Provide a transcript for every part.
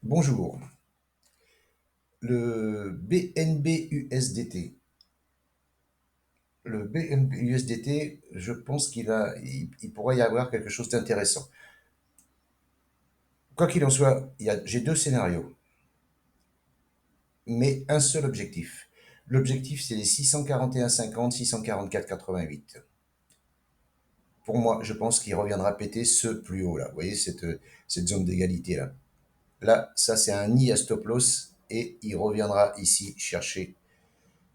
Bonjour. Le BNB USDT. Le BNB USDT, je pense il pourrait y avoir quelque chose d'intéressant. Quoi qu'il en soit, j'ai deux scénarios, mais un seul objectif. L'objectif, c'est les 641,50, 644,88. Pour moi, je pense qu'il reviendra péter ce plus haut là. Vous voyez cette zone d'égalité là. Là, ça c'est un nid à stop loss et il reviendra ici chercher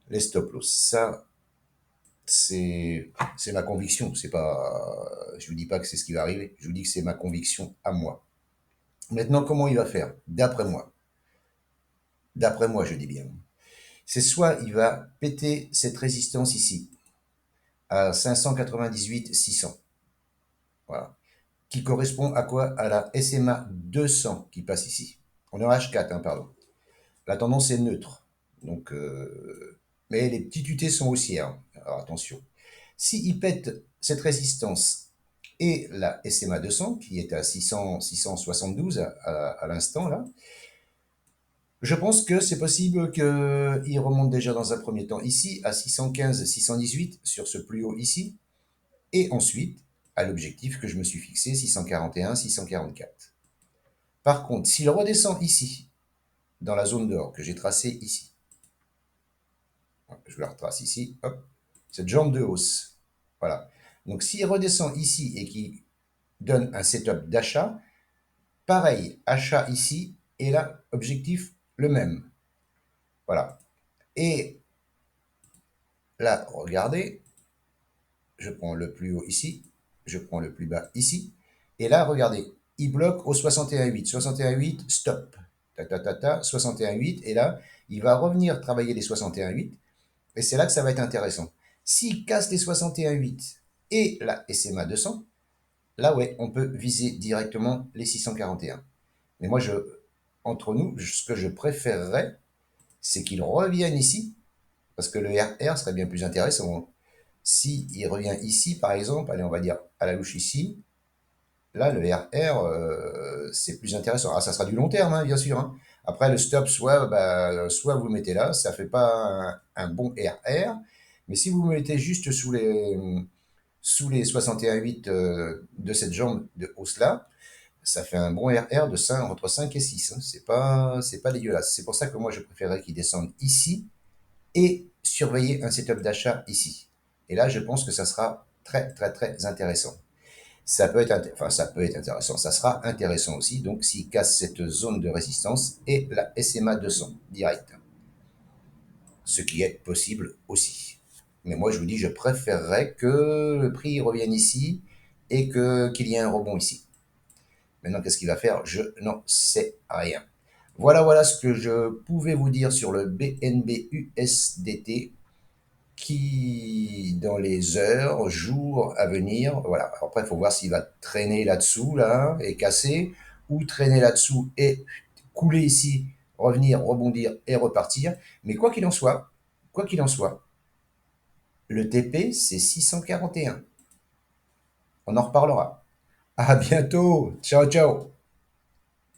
les stop loss. Ça, c'est ma conviction. C'est pas, je vous dis pas que c'est ce qui va arriver. Je vous dis que c'est ma conviction à moi. Maintenant, comment il va faire? D'après moi, je dis bien. C'est soit il va péter cette résistance ici à 598 600. Voilà. Qui correspond à quoi? À la SMA 200 qui passe ici. On est en H4, hein, pardon. La tendance est neutre. Donc, mais les petits UT sont haussières. Alors attention. S'il pète cette résistance et la SMA 200, qui est à 600, 672 à l'instant là, je pense que c'est possible qu'il remonte déjà dans un premier temps ici à 615, 618 sur ce plus haut ici, et ensuite à l'objectif que je me suis fixé, 641, 644. Par contre, s'il redescend ici, dans la zone d'or que j'ai tracée ici, je la retrace ici, hop, cette jambe de hausse, voilà. Donc s'il redescend ici et qu'il donne un setup d'achat, pareil, achat ici, et là, objectif le même. Voilà. Et là, regardez, je prends le plus haut ici, je prends le plus bas ici, et là, regardez, il bloque au 61,8. 61,8, stop. Ta, ta, ta, ta, 61,8, et là, il va revenir travailler les 61,8, et c'est là que ça va être intéressant. S'il casse les 61,8 et la SMA 200, là, ouais, on peut viser directement les 641. Mais moi, entre nous, ce que je préférerais, c'est qu'il revienne ici, parce que le RR serait bien plus intéressant. Si il revient ici, par exemple, allez, on va dire à la louche ici, là, le RR, c'est plus intéressant. Ah, ça sera du long terme, hein, bien sûr, hein. Après, le stop, soit vous le mettez là, ça fait pas un bon RR, mais si vous le mettez juste sous les 61,8 de cette jambe de hausse là, ça fait un bon RR de 5, entre 5 et 6, hein. C'est pas dégueulasse. C'est pour ça que moi, je préférerais qu'il descende ici et surveiller un setup d'achat ici. Et là, je pense que ça sera très, très, très intéressant. Ça peut être intéressant. Ça sera intéressant aussi. Donc, s'il casse cette zone de résistance et la SMA 200 direct. Ce qui est possible aussi. Mais moi, je vous dis, je préférerais que le prix revienne ici et qu'il y ait un rebond ici. Maintenant, qu'est-ce qu'il va faire? Je n'en sais rien. Voilà ce que je pouvais vous dire sur le BNB USDT qui, dans les heures, jours à venir, voilà. Après, il faut voir s'il va traîner là-dessous, là, et casser, ou traîner là-dessous et couler ici, revenir, rebondir et repartir. Mais quoi qu'il en soit, le TP, c'est 641. On en reparlera. À bientôt. Ciao, ciao.